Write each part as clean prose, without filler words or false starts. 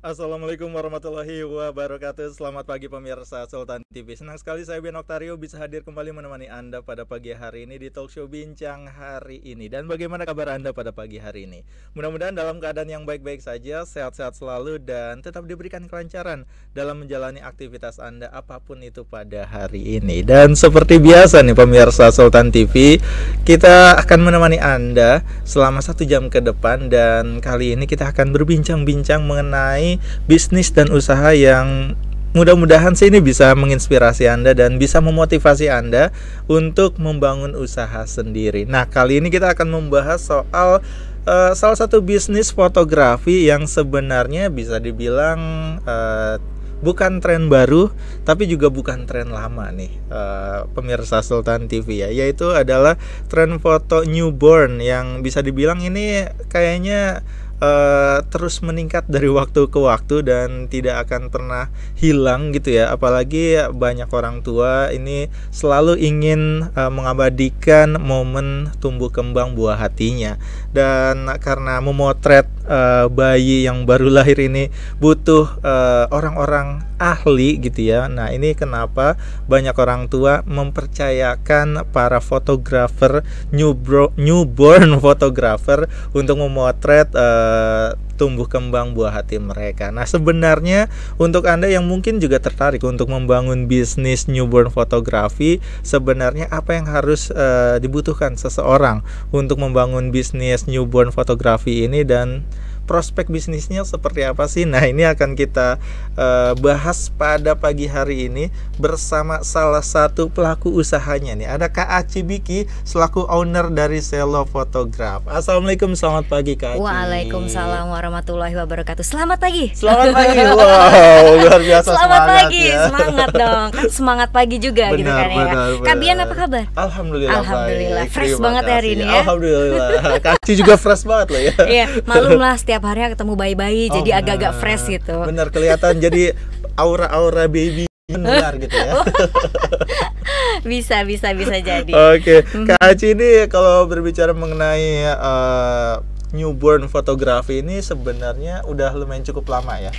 Assalamualaikum warahmatullahi wabarakatuh. Selamat pagi pemirsa Sultan TV. Senang sekali saya Ben Oktario bisa hadir kembali menemani Anda pada pagi hari ini di Talkshow Bincang hari ini. Dan bagaimana kabar Anda pada pagi hari ini? Mudah-mudahan dalam keadaan yang baik-baik saja, sehat-sehat selalu dan tetap diberikan kelancaran dalam menjalani aktivitas Anda apapun itu pada hari ini. Dan seperti biasa nih pemirsa Sultan TV, kita akan menemani Anda selama 1 jam ke depan. Dan kali ini kita akan berbincang-bincang mengenai bisnis dan usaha yang mudah-mudahan sih ini bisa menginspirasi Anda dan bisa memotivasi Anda untuk membangun usaha sendiri. Nah, kali ini kita akan membahas soal salah satu bisnis fotografi yang sebenarnya bisa dibilang bukan tren baru, tapi juga bukan tren lama nih, pemirsa Sultan TV ya, yaitu adalah tren foto newborn yang bisa dibilang ini kayaknya terus meningkat dari waktu ke waktu dan tidak akan pernah hilang gitu ya. Apalagi banyak orang tua ini selalu ingin mengabadikan momen tumbuh kembang buah hatinya. Dan karena memotret bayi yang baru lahir ini butuh orang-orang ahli gitu ya. Nah, ini kenapa banyak orang tua mempercayakan para fotografer newborn fotografer untuk memotret tumbuh kembang buah hati mereka. Nah, sebenarnya untuk Anda yang mungkin juga tertarik untuk membangun bisnis newborn fotografi, sebenarnya apa yang harus dibutuhkan seseorang untuk membangun bisnis newborn fotografi ini dan prospek bisnisnya seperti apa sih? Nah, ini akan kita bahas pada pagi hari ini bersama salah satu pelaku usahanya nih. Ada Kak Aci Biki selaku owner dari Selo Photograph. Assalamualaikum, selamat pagi Kak Aci. Waalaikumsalam warahmatullahi wabarakatuh. Selamat pagi. Selamat pagi. Wow, luar biasa. Selamat pagi. Ya. Semangat dong. Kan semangat pagi juga benar, gitu kan ya. Benar. Kak Bian apa kabar? Alhamdulillah. Fresh Terima banget kasih. hari ini ya. Alhamdulillah. Kak Aci juga fresh banget loh ya. Iya, malum lah setiap hari ketemu bayi-bayi jadi agak-agak fresh gitu. Benar, kelihatan jadi aura-aura baby benar gitu ya. bisa jadi. Oke. Kak Aci ini kalau berbicara mengenai newborn fotografi ini sebenarnya udah lumayan cukup lama ya.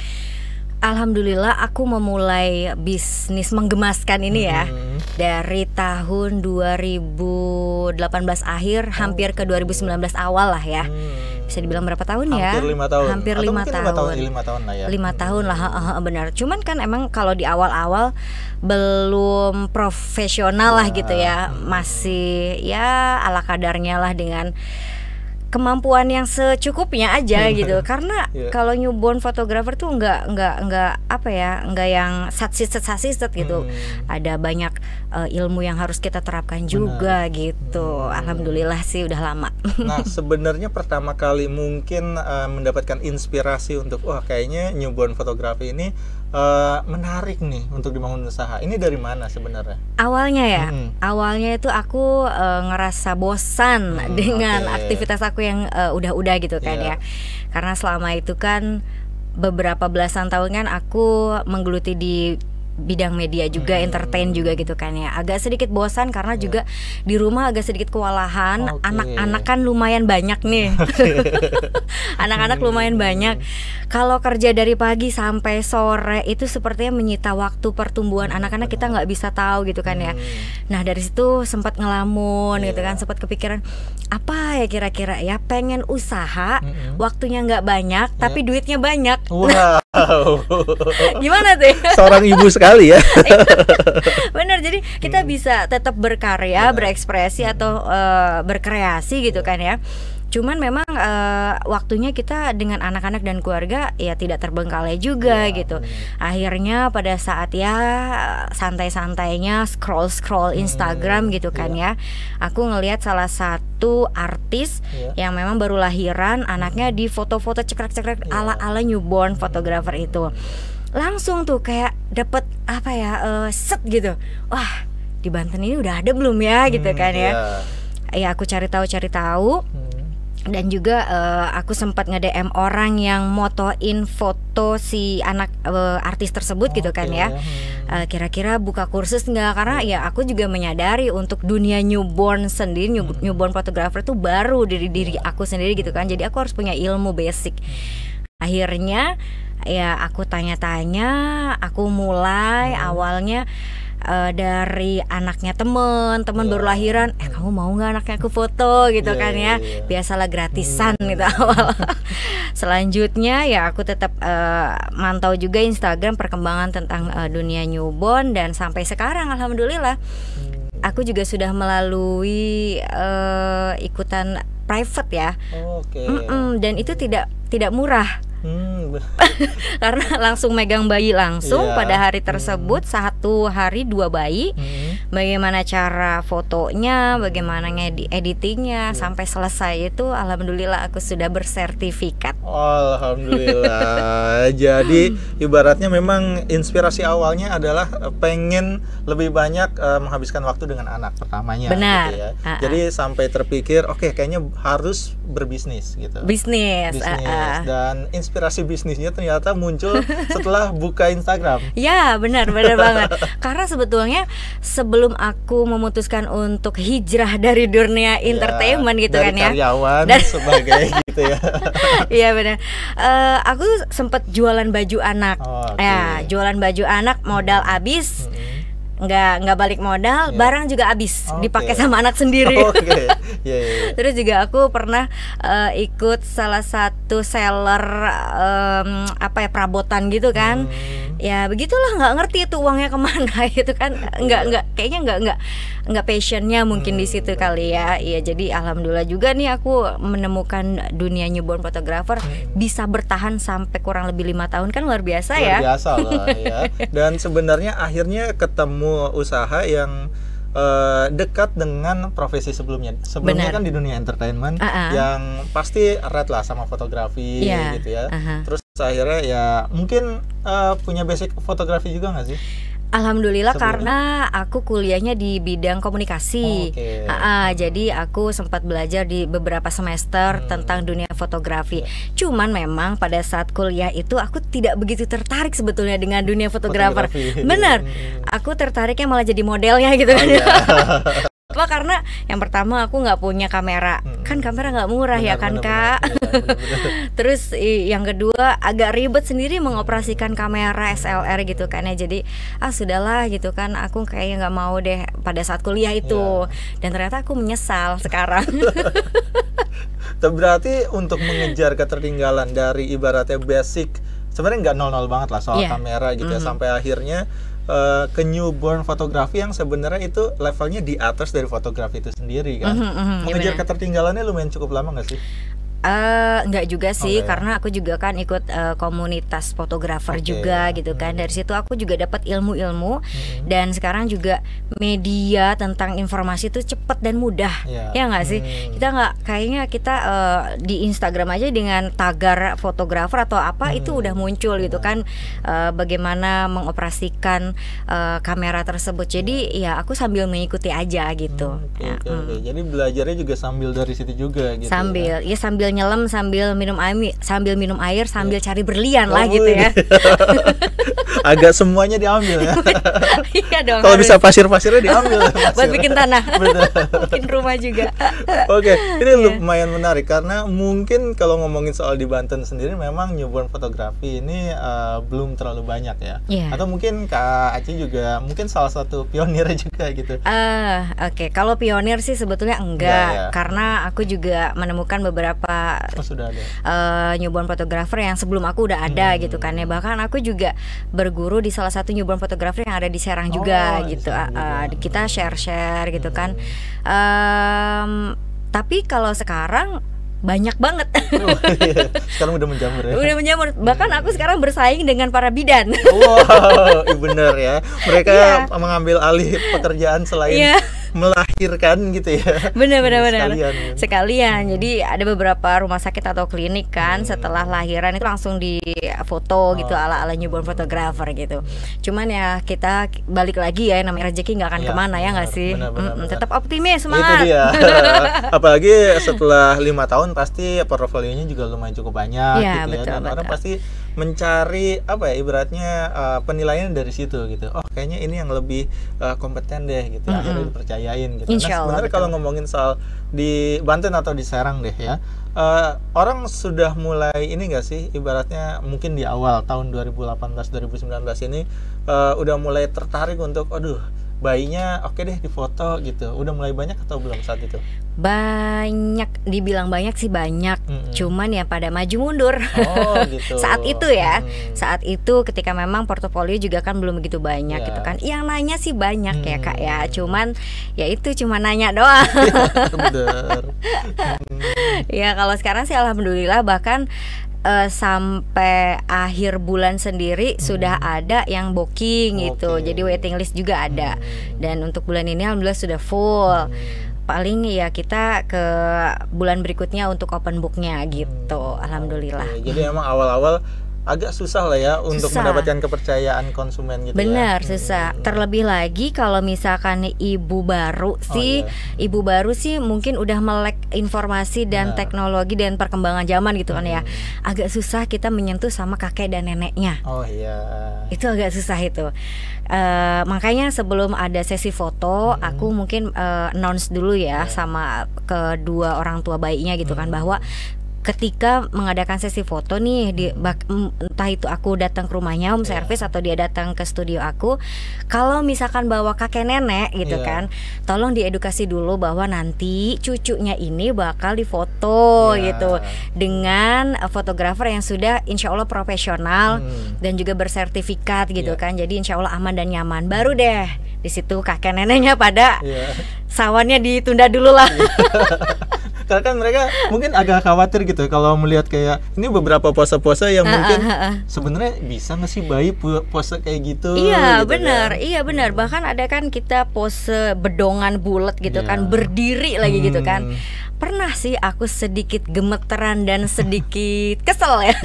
Alhamdulillah aku memulai bisnis menggemaskan ini ya dari tahun 2018 akhir hampir ke 2019 awal lah ya. Bisa dibilang berapa tahun ya? Hampir 5 tahun. Hampir 5 tahun. 5 tahun lah ya. 5 tahun lah, benar. Cuman kan emang kalau di awal-awal belum profesional lah gitu ya. Masih ya ala kadarnya lah dengan kemampuan yang secukupnya aja gitu. Karena kalau newborn photographer tuh nggak apa ya, nggak yang satsit gitu. Ada banyak ilmu yang harus kita terapkan juga gitu. Alhamdulillah sih udah lama. Nah, sebenarnya pertama kali mungkin mendapatkan inspirasi untuk wah kayaknya newborn fotografi ini menarik nih untuk dibangun usaha. Ini dari mana sebenarnya? Awalnya ya, awalnya itu aku ngerasa bosan dengan aktivitas aku yang udah gitu kan ya. Karena selama itu kan beberapa belasan tahun kan aku menggeluti di bidang media juga, entertain juga gitu kan ya. Agak sedikit bosan karena juga di rumah agak sedikit kewalahan. Anak-anak kan lumayan banyak nih. Anak-anak lumayan banyak. Kalau kerja dari pagi sampai sore itu sepertinya menyita waktu pertumbuhan anak-anak, kita nggak bisa tahu gitu kan ya. Nah, dari situ sempat ngelamun gitu kan, sempat kepikiran apa ya kira-kira ya, pengen usaha, waktunya nggak banyak tapi duitnya banyak. Wow. Gimana tuh? Seorang ibu sekali ya. Bener, jadi kita bisa tetap berkarya, berekspresi atau berkreasi gitu kan ya. Cuman memang waktunya kita dengan anak-anak dan keluarga ya tidak terbengkalai juga gitu. Akhirnya pada saat ya santai-santainya scroll Instagram gitu kan ya, aku ngelihat salah satu artis yang memang baru lahiran, anaknya di foto-foto cekrek-cekrek ala-ala newborn photographer itu. Langsung tuh kayak dapet apa ya, set gitu. Wah, di Banten ini udah ada belum ya gitu kan ya. Ya aku cari tahu. Dan juga aku sempat nge-DM orang yang motoin foto si anak artis tersebut gitu kan ya. Kira-kira buka kursus nggak? Karena ya aku juga menyadari untuk dunia newborn sendiri, newborn photographer tuh baru dari diri aku sendiri gitu kan. Jadi aku harus punya ilmu basic. Akhirnya ya aku tanya-tanya, aku mulai awalnya dari anaknya temen baru lahiran, kamu mau nggak anaknya aku foto gitu kan ya, biasalah gratisan gitu awal. Selanjutnya ya aku tetap mantau juga Instagram perkembangan tentang dunia newborn, dan sampai sekarang alhamdulillah aku juga sudah melalui ikutan private ya. Dan itu tidak murah. Karena langsung megang bayi langsung pada hari tersebut, 1 hari 2 bayi. Bagaimana cara fotonya, bagaimana editingnya sampai selesai itu alhamdulillah aku sudah bersertifikat. Alhamdulillah. Jadi ibaratnya memang inspirasi awalnya adalah pengen lebih banyak menghabiskan waktu dengan anak pertamanya. Benar. Gitu ya. Jadi sampai terpikir kayaknya harus berbisnis gitu. Bisnis. Dan inspirasi bisnisnya ternyata muncul setelah buka Instagram. Ya benar banget. Karena sebetulnya sebelum aku memutuskan untuk hijrah dari dunia entertainment gitu dari kan ya, karyawan sebagai gitu ya. Iya benar. Aku sempat jualan baju anak. Ya, jualan baju anak, modal habis. Nggak balik modal, barang juga habis, dipakai sama anak sendiri. Terus juga aku pernah ikut salah satu seller perabotan gitu kan. Ya begitulah, nggak ngerti itu uangnya kemana gitu kan, kayaknya nggak passionnya mungkin di situ kali ya. Iya, jadi alhamdulillah juga nih aku menemukan dunia newborn photographer, bisa bertahan sampai kurang lebih 5 tahun, kan luar biasa ya. Luar biasa lah ya. Dan sebenarnya akhirnya ketemu usaha yang dekat dengan profesi sebelumnya. Sebelumnya kan di dunia entertainment yang pasti erat lah sama fotografi gitu ya. Terus akhirnya ya mungkin punya basic fotografi juga nggak sih? Alhamdulillah karena aku kuliahnya di bidang komunikasi. Jadi aku sempat belajar di beberapa semester tentang dunia fotografi. Cuman memang pada saat kuliah itu aku tidak begitu tertarik sebetulnya dengan dunia fotografer. Bener, aku tertariknya malah jadi modelnya gitu kan. Karena yang pertama aku nggak punya kamera, kan kamera nggak murah ya kan Kak. Terus yang kedua agak ribet sendiri mengoperasikan kamera SLR gitu kan ya. Jadi sudahlah gitu kan, aku kayaknya nggak mau deh pada saat kuliah itu. Dan ternyata aku menyesal sekarang. Berarti untuk mengejar ketertinggalan dari ibaratnya basic, sebenarnya nggak nol-nol banget lah soal kamera gitu ya, sampai akhirnya ke newborn fotografi yang sebenarnya itu levelnya di atas dari fotografi itu sendiri kan. Mengejar ketertinggalannya lumayan cukup lama nggak sih? Enggak juga sih, karena aku juga kan ikut komunitas fotografer juga gitu kan. Dari situ aku juga dapat ilmu-ilmu, dan sekarang juga media tentang informasi itu cepat dan mudah, ya nggak sih? Kita nggak kayaknya kita di Instagram aja dengan tagar fotografer atau apa itu udah muncul gitu kan, bagaimana mengoperasikan kamera tersebut. Jadi ya aku sambil mengikuti aja gitu. Jadi belajarnya juga sambil dari situ juga gitu. Sambil nyelam, sambil minum air, sambil cari berlian lah gitu ya. Agak semuanya diambil ya. Iya dong. Kalau bisa pasir-pasirnya diambil. Buat bikin tanah. Bikin rumah juga. Ini lumayan menarik karena mungkin kalau ngomongin soal di Banten sendiri memang newborn fotografi ini belum terlalu banyak ya. Atau mungkin Kak Aci juga mungkin salah satu pionir juga gitu. Kalau pionir sih sebetulnya enggak, karena aku juga menemukan beberapa sudah ada newborn photographer yang sebelum aku udah ada gitu kan ya. Bahkan aku juga berguru di salah satu newborn photographer yang ada di Serang juga gitu. Kita share gitu kan. Tapi kalau sekarang banyak banget. Sekarang udah menjamur ya. Udah menjamur. Bahkan aku sekarang bersaing dengan para bidan. Bener ya. Mereka mengambil alih pekerjaan selain melahirkan gitu ya. Benar. Sekalian. Jadi ada beberapa rumah sakit atau klinik kan setelah lahiran itu langsung di foto gitu ala newborn photographer gitu. Cuman ya kita balik lagi ya, namanya rezeki nggak akan kemana ya nggak sih. Tetap optimis, semangat. Itu dia. Apalagi setelah 5 tahun pasti portofolionya juga lumayan cukup banyak gitu ya. Dan orang pasti mencari apa ya ibaratnya penilaian dari situ gitu. Oh kayaknya ini yang lebih kompeten deh gitu. Akhirnya dipercayain gitu. Nah sebenarnya kalau ngomongin soal di Banten atau di Serang deh ya, orang sudah mulai ini nggak sih ibaratnya mungkin di awal tahun 2018-2019 ini udah mulai tertarik untuk aduh bayinya oke deh difoto gitu. Udah mulai banyak atau belum saat itu? Banyak, dibilang banyak sih banyak. Cuman ya pada maju mundur. Oh gitu. Saat itu ya. Saat itu ketika memang portofolio juga kan belum begitu banyak gitu kan. Yang nanya sih banyak ya Kak ya. Cuman ya itu cuma nanya doang. Bener. Ya kalau sekarang sih alhamdulillah bahkan sampai akhir bulan sendiri sudah ada yang booking gitu. Jadi waiting list juga ada. Dan untuk bulan ini alhamdulillah sudah full. Paling ya kita ke bulan berikutnya untuk open booknya gitu. Alhamdulillah. Jadi emang awal-awal agak susah lah ya untuk Susah. mendapatkan kepercayaan konsumen gitu. Benar, ya. susah. Terlebih lagi kalau misalkan ibu baru sih, ibu baru sih mungkin udah melek informasi dan teknologi dan perkembangan zaman gitu kan ya. Agak susah kita menyentuh sama kakek dan neneknya. Oh iya. Itu agak susah itu. Makanya sebelum ada sesi foto, aku mungkin announce dulu ya sama kedua orang tua bayinya gitu kan bahwa ketika mengadakan sesi foto nih entah itu aku datang ke rumahnya home service atau dia datang ke studio aku, kalau misalkan bawa kakek nenek gitu kan, tolong diedukasi dulu bahwa nanti cucunya ini bakal difoto gitu dengan fotografer yang sudah insya Allah profesional dan juga bersertifikat gitu kan, jadi insya Allah aman dan nyaman. Baru deh di situ kakek neneknya pada sawannya ditunda dulu lah. Karena kan mereka mungkin agak khawatir gitu kalau melihat kayak ini beberapa pose-pose yang mungkin sebenarnya bisa nggak sih bayi pose kayak gitu? Iya gitu benar, kan? iya benar. Bahkan ada kan kita pose bedongan bulat gitu kan, berdiri lagi gitu kan. Pernah sih aku sedikit gemeteran dan sedikit kesel ya.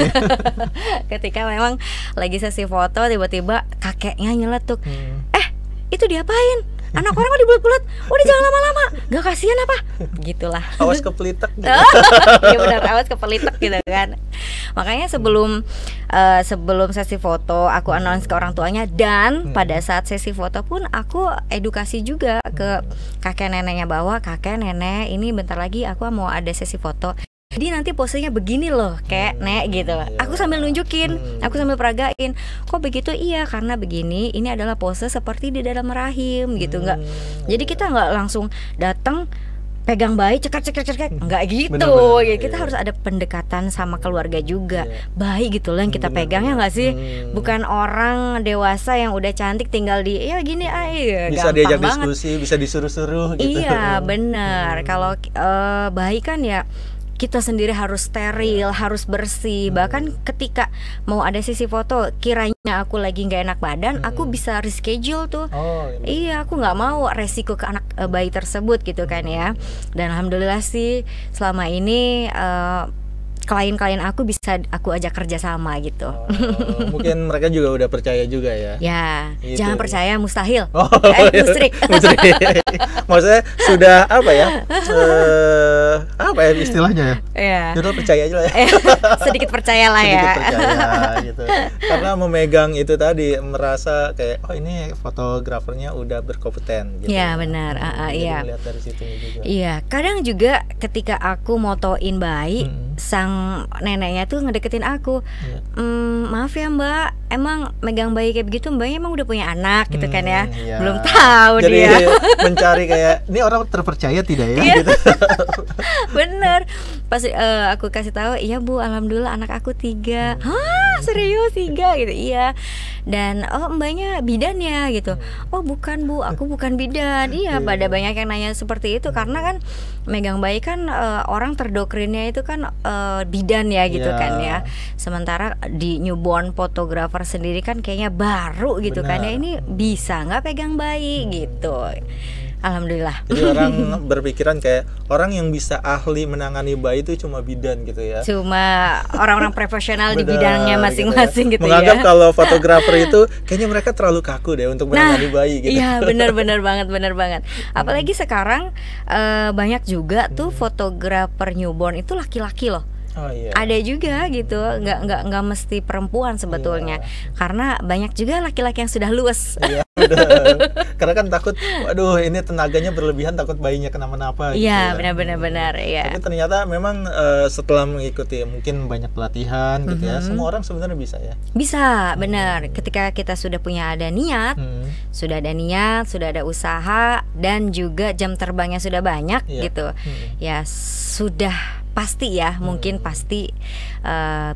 Ketika memang lagi sesi foto tiba-tiba kakeknya nyeletuk, itu diapain? Anak orang kok dibulat-bulat, udah jangan lama-lama, gak kasihan apa? Gitulah. Awas kepelitek gitu. Iya benar, awas kepelitek gitu kan. Makanya sebelum sesi foto aku announce ke orang tuanya, dan pada saat sesi foto pun aku edukasi juga ke kakek neneknya bahwa kakek nenek ini bentar lagi aku mau ada sesi foto. Jadi nanti posenya begini loh, kayak nek gitu. Aku sambil nunjukin, aku sambil peragain. Kok begitu? Iya, karena begini. Ini adalah pose seperti di dalam rahim gitu, enggak. Jadi kita nggak langsung datang pegang bayi cekak nggak gitu. Bener-bener, Ya, kita harus ada pendekatan sama keluarga juga. Bayi gitu loh yang kita pegang ya nggak sih? Bukan orang dewasa yang udah cantik tinggal di ya gini bisa gampang diajak banget. diskusi, bisa disuruh-suruh gitu. Iya benar. Kalau bayi kan ya kita sendiri harus steril, harus bersih. Bahkan ketika mau ada sesi foto, kiranya aku lagi nggak enak badan, aku bisa reschedule tuh. Iya, aku nggak mau resiko ke anak bayi tersebut gitu kan ya. Dan alhamdulillah sih selama ini klien-klien aku bisa aku ajak kerja sama gitu. Mungkin mereka juga udah percaya juga ya. Ya, gitu. jangan percaya mustahil. Musrik. Maksudnya sudah apa ya? Apa ya istilahnya ya? Jadi percaya aja lah ya. Sedikit percayalah ya. Sedikit percaya gitu. Karena memegang itu tadi merasa kayak oh ini fotografernya udah berkompeten gitu. Iya benar. Iya. Lihat dari situ juga. Iya, kadang juga ketika aku motoin bayi, sang neneknya tuh ngedeketin aku. Maaf ya Mbak, emang megang bayi kayak begitu Mbaknya emang udah punya anak gitu kan ya? Belum tahu jadi, dia. Mencari kayak ini orang terpercaya tidak ya? Gitu. Bener. Pas aku kasih tahu, iya Bu, alhamdulillah anak aku 3. Hah, serius 3 gitu? Iya. Dan oh Mbaknya bidan ya gitu? Oh bukan Bu, aku bukan bidan. Iya, pada banyak yang nanya seperti itu karena kan megang bayi kan orang terdokrinnya itu kan bidan ya gitu kan ya. Sementara di newborn photographer sendiri kan kayaknya baru gitu kan ya, ini bisa nggak pegang bayi gitu. Alhamdulillah. Jadi orang berpikiran kayak orang yang bisa ahli menangani bayi itu cuma bidan gitu ya. Cuma orang-orang profesional di bidangnya masing-masing gitu, menganggap ya. kalau fotografer itu kayaknya mereka terlalu kaku deh untuk menangani bayi gitu. Iya benar banget. Apalagi sekarang banyak juga tuh fotografer newborn itu laki-laki loh. Oh iya. Ada juga gitu, nggak mesti perempuan sebetulnya, karena banyak juga laki-laki yang sudah luas. Iya, benar. Karena kan takut, waduh ini tenaganya berlebihan, takut bayinya kenapa-napa gitu Iya, ya. benar. Ya. Tapi ternyata memang setelah mengikuti mungkin banyak pelatihan gitu ya, semua orang sebenarnya bisa ya. Bisa, benar. Ketika kita sudah punya niat, sudah ada usaha dan juga jam terbangnya sudah banyak gitu, ya sudah pasti ya, mungkin pasti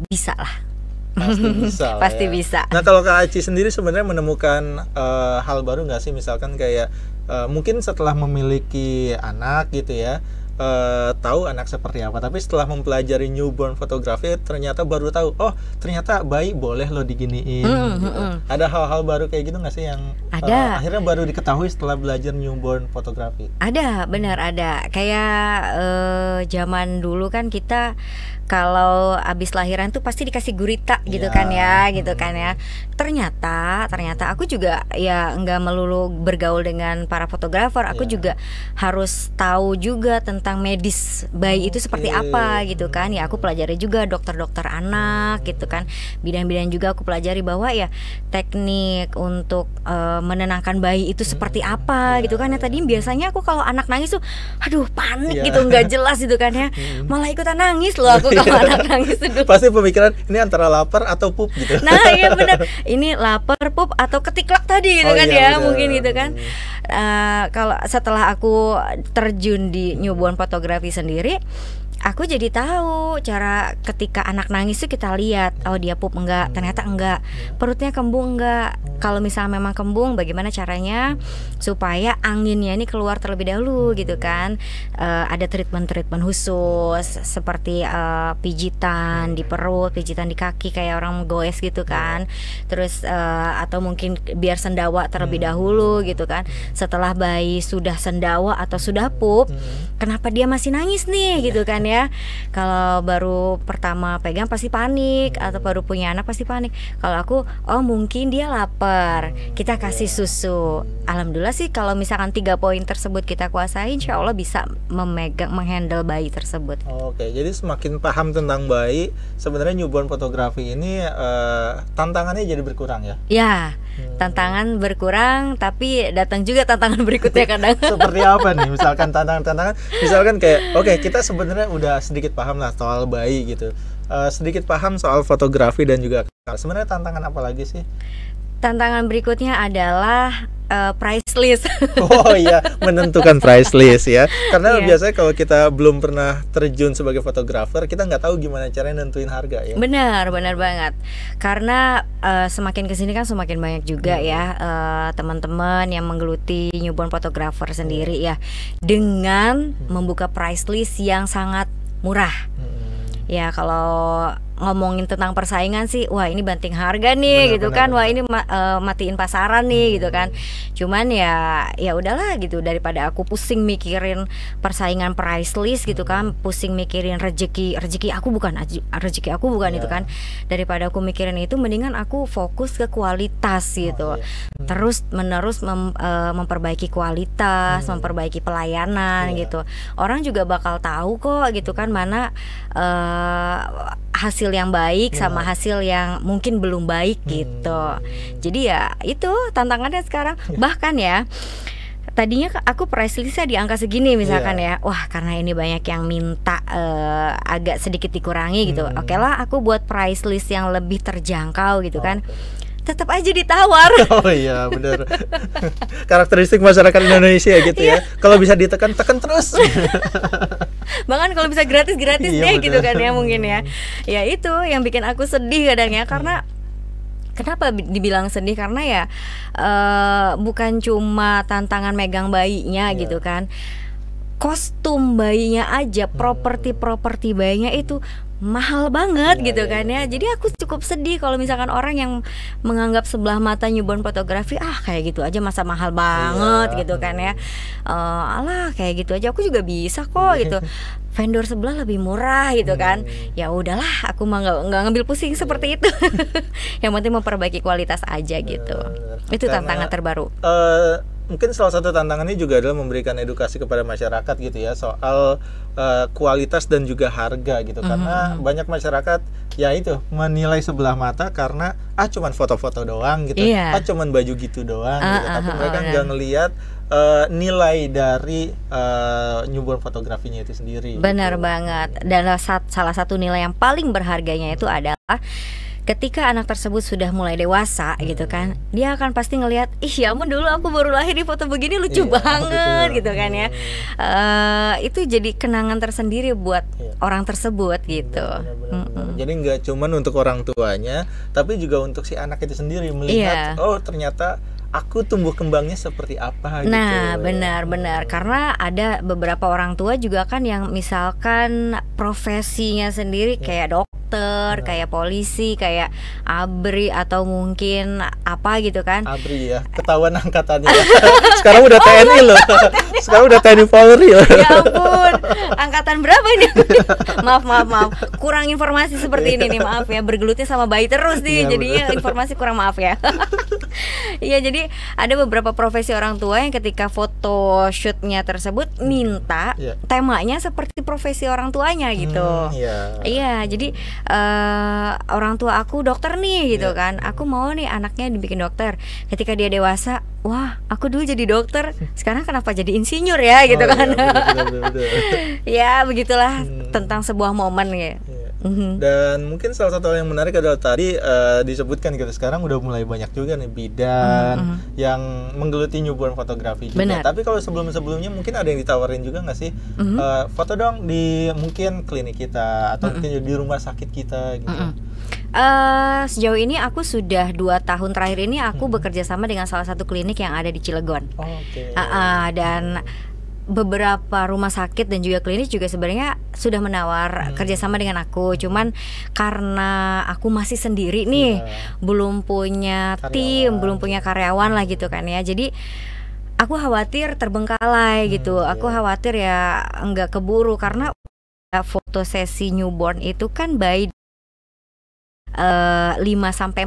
bisa lah. Pasti bisa lah Pasti ya. bisa. Nah kalau Kak Aci sendiri sebenarnya menemukan hal baru nggak sih, misalkan kayak mungkin setelah memiliki anak gitu ya, tahu anak seperti apa, tapi setelah mempelajari newborn photography ternyata baru tahu, oh ternyata bayi boleh lo diginiin gitu. Ada hal-hal baru kayak gitu nggak sih yang akhirnya baru diketahui setelah belajar newborn photography? Ada, benar ada. Kayak zaman dulu kan kita kalau abis lahiran tuh pasti dikasih gurita gitu kan ya, gitu kan ya. Ternyata aku juga ya nggak melulu bergaul dengan para fotografer, aku juga harus tahu juga tentang medis bayi itu seperti apa gitu kan. Ya aku pelajari juga dokter-dokter anak gitu kan. Bidang-bidang juga aku pelajari bahwa ya teknik untuk menenangkan bayi itu seperti apa gitu kan ya. Tadi biasanya aku kalau anak nangis tuh aduh panik gitu, nggak jelas gitu kan ya. Malah ikutan nangis loh aku kalau anak nangis tuh. Pasti pemikiran ini antara lapar atau pup gitu. Nah iya benar, ini lapar, pup, atau ketiklak tadi gitu kan ya, bener. Mungkin gitu kan. Kalau setelah aku terjun di newborn fotografi sendiri, aku jadi tahu cara ketika anak nangis tuh kita lihat, oh dia pup enggak, ternyata enggak, perutnya kembung enggak. Kalau misalnya memang kembung, bagaimana caranya supaya anginnya ini keluar terlebih dahulu gitu kan. Ada treatment khusus seperti pijitan di perut, pijitan di kaki kayak orang goes gitu kan. Terus atau mungkin biar sendawa terlebih dahulu gitu kan. Setelah bayi sudah sendawa atau sudah pup, kenapa dia masih nangis nih gitu kan ya. Kalau baru pertama pegang pasti panik, atau baru punya anak pasti panik. Kalau aku, oh mungkin dia lapar, kita kasih susu. Alhamdulillah sih kalau misalkan 3 poin tersebut kita kuasai, insya Allah bisa menghandle bayi tersebut. Oke, jadi semakin paham tentang bayi, sebenarnya newborn fotografi ini tantangannya jadi berkurang ya? Ya, tantangan berkurang, tapi datang juga tantangan berikutnya kadang. Seperti apa nih? Misalkan tantangan, misalkan kayak, oke, kita sebenarnya udah sedikit paham lah soal bayi gitu, sedikit paham soal fotografi dan juga sebenarnya tantangan apa lagi sih? Tantangan berikutnya adalah price list. Oh iya, menentukan price list ya. Karena biasanya kalau kita belum pernah terjun sebagai fotografer, kita nggak tahu gimana caranya nentuin harga ya. Benar banget. Karena semakin kesini kan semakin banyak juga ya teman-teman yang menggeluti newborn photographer sendiri ya, dengan membuka price list yang sangat murah. Ya kalau ngomongin tentang persaingan sih, wah ini banting harga nih gitu kan, wah ini matiin pasaran nih gitu kan. Cuman ya udahlah gitu, daripada aku pusing mikirin persaingan price list gitu kan, pusing mikirin rezeki aku bukan itu kan. Daripada aku mikirin itu, mendingan aku fokus ke kualitas gitu. Terus menerus memperbaiki kualitas, memperbaiki pelayanan gitu. Orang juga bakal tahu kok gitu kan, mana hasil yang baik sama hasil yang mungkin belum baik gitu. Jadi ya itu tantangannya sekarang. Bahkan ya tadinya aku price listnya di angka segini misalkan ya, wah karena ini banyak yang minta agak sedikit dikurangi gitu. Oke lah, aku buat price list yang lebih terjangkau gitu kan. Tetap aja ditawar. Oh iya benar. Karakteristik masyarakat Indonesia gitu ya. Kalau bisa ditekan, tekan terus. Bahkan kalau bisa gratis deh gitu kan ya, mungkin ya. Ya itu yang bikin aku sedih kadang ya. Karena kenapa dibilang sedih? Karena ya bukan cuma tantangan megang bayinya gitu kan. Kostum bayinya aja, properti bayinya itu mahal banget gitu kan ya. Jadi aku cukup sedih kalau misalkan orang yang menganggap sebelah mata newborn fotografi, kayak gitu aja masa mahal banget gitu kan ya. Alah kayak gitu aja aku juga bisa kok gitu. Vendor sebelah lebih murah gitu kan. Ya udahlah, aku mah nggak ngambil pusing seperti itu. Yang penting memperbaiki kualitas aja gitu. Itu tantangan terbaru. mungkin salah satu tantangannya juga adalah memberikan edukasi kepada masyarakat gitu ya soal kualitas dan juga harga gitu. Karena banyak masyarakat ya itu menilai sebelah mata karena cuman foto-foto doang gitu, cuman baju gitu doang gitu. Tapi mereka nggak ngelihat nilai dari newborn fotografinya itu sendiri. Benar gitu. banget. Dan salah satu nilai yang paling berharganya itu adalah ketika anak tersebut sudah mulai dewasa gitu kan, dia akan pasti ngelihat, ih ya ampun dulu aku baru lahir di foto begini lucu banget gitu kan ya. Itu jadi kenangan tersendiri buat orang tersebut gitu. Benar. Jadi nggak cuman untuk orang tuanya, tapi juga untuk si anak itu sendiri melihat, oh ternyata aku tumbuh kembangnya seperti apa gitu. Nah, benar-benar karena ada beberapa orang tua juga kan yang misalkan profesinya sendiri kayak dokter, kayak polisi, kayak ABRI atau mungkin apa gitu kan. ABRI ya, ketahuan angkatannya. Sekarang udah TNI loh. Sekarang udah TNI Polri loh. Ya ampun, angkatan berapa ini? maaf. Kurang informasi seperti ini nih, maaf ya. Bergelutnya sama bayi terus nih, jadinya informasi kurang, maaf ya. Iya, jadi ada beberapa profesi orang tua yang ketika foto shootnya tersebut minta temanya seperti profesi orang tuanya gitu. Iya, jadi orang tua aku dokter nih gitu kan, aku mau nih anaknya dibikin dokter. Ketika dia dewasa, wah aku dulu jadi dokter, sekarang kenapa jadi insinyur ya gitu kan. Ya begitulah tentang sebuah momen ya. Dan mungkin salah satu hal yang menarik adalah tadi disebutkan gitu, sekarang udah mulai banyak juga nih bidan yang menggeluti newborn fotografi juga. Benar. Tapi kalau sebelumnya mungkin ada yang ditawarin juga nggak sih, foto dong di mungkin klinik kita atau mungkin di rumah sakit kita gitu. Sejauh ini aku sudah 2 tahun terakhir ini aku bekerja sama dengan salah satu klinik yang ada di Cilegon. Dan beberapa rumah sakit dan juga klinik juga sebenarnya sudah menawar kerjasama dengan aku. Cuman karena aku masih sendiri nih, belum punya tim, belum punya karyawan lah gitu kan ya. Jadi aku khawatir terbengkalai gitu. Aku khawatir ya nggak keburu karena foto sesi newborn itu kan by 5 sampai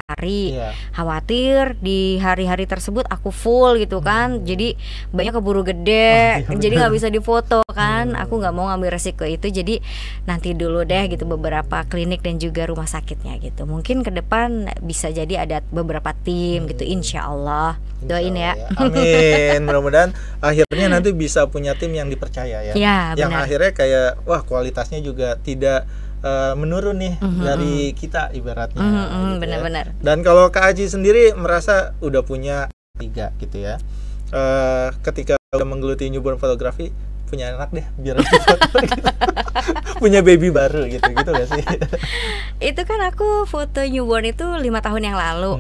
hari. Khawatir di hari-hari tersebut aku full gitu kan, jadi banyak keburu gede, jadi nggak bisa difoto kan. Aku nggak mau ngambil resiko itu, jadi nanti dulu deh gitu beberapa klinik dan juga rumah sakitnya gitu. Mungkin ke depan bisa jadi ada beberapa tim gitu, insya Allah. Doain ya. Amin. Mudah-mudahan akhirnya nanti bisa punya tim yang dipercaya ya. Yang akhirnya kayak wah kualitasnya juga tidak menurun nih dari kita ibaratnya. Gitu benar-benar. Dan kalau Kak Aji sendiri merasa udah punya 3 gitu ya, ketika udah menggeluti newborn fotografi, punya anak deh biar foto gitu. Punya baby baru gitu gak sih? Itu kan aku foto newborn itu 5 tahun yang lalu.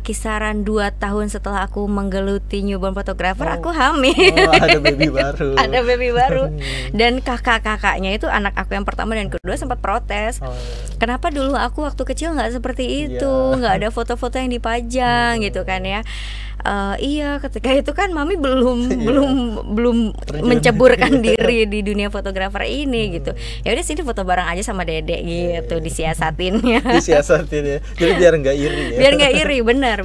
Kisaran 2 tahun setelah aku menggeluti newborn photographer, aku hamil. Ada baby baru. Ada baby baru. Dan kakak-kakaknya itu anak aku yang pertama dan kedua sempat protes. Kenapa dulu aku waktu kecil nggak seperti itu, nggak ada foto-foto yang dipajang gitu kan ya. Iya, ketika itu kan mami belum menceburkan diri di dunia fotografer ini gitu. Ya udah sini foto bareng aja sama dedek gitu, disiasatinnya. Disiasatin ya. Jadi biar nggak iri ya. Biar nggak iri, benar.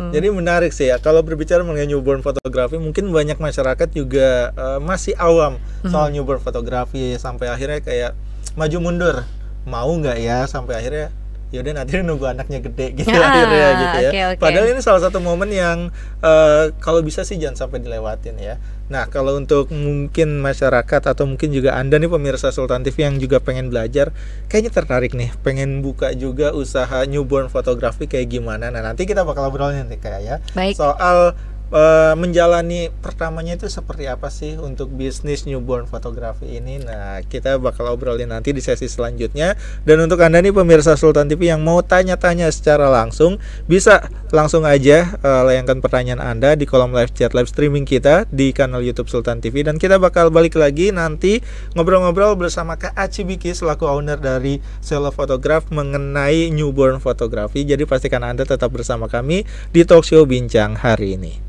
Jadi menarik sih ya. Kalau berbicara mengenai newborn fotografi, mungkin banyak masyarakat juga masih awam soal newborn fotografi, sampai akhirnya kayak maju mundur. Mau nggak ya, sampai akhirnya yaudah nanti nunggu anaknya gede gitu akhirnya gitu ya. Padahal ini salah satu momen yang kalau bisa sih jangan sampai dilewatin ya. Nah, kalau untuk mungkin masyarakat atau mungkin juga Anda nih pemirsa Sultan TV yang juga pengen belajar, kayaknya tertarik nih, pengen buka juga usaha newborn fotografi kayak gimana. Nah, nanti kita bakal obrolin nih kayak ya. Soal menjalani pertamanya itu seperti apa sih untuk bisnis newborn fotografi ini. Nah, kita bakal obrolin nanti di sesi selanjutnya. Dan untuk Anda nih pemirsa Sultan TV yang mau tanya-tanya secara langsung, bisa langsung aja layangkan pertanyaan Anda di kolom live chat live streaming kita di kanal YouTube Sultan TV. Dan kita bakal balik lagi nanti ngobrol-ngobrol bersama Kak Aci Biki selaku owner dari Selo Photograph mengenai newborn fotografi. Jadi pastikan Anda tetap bersama kami di talk show Bincang hari ini.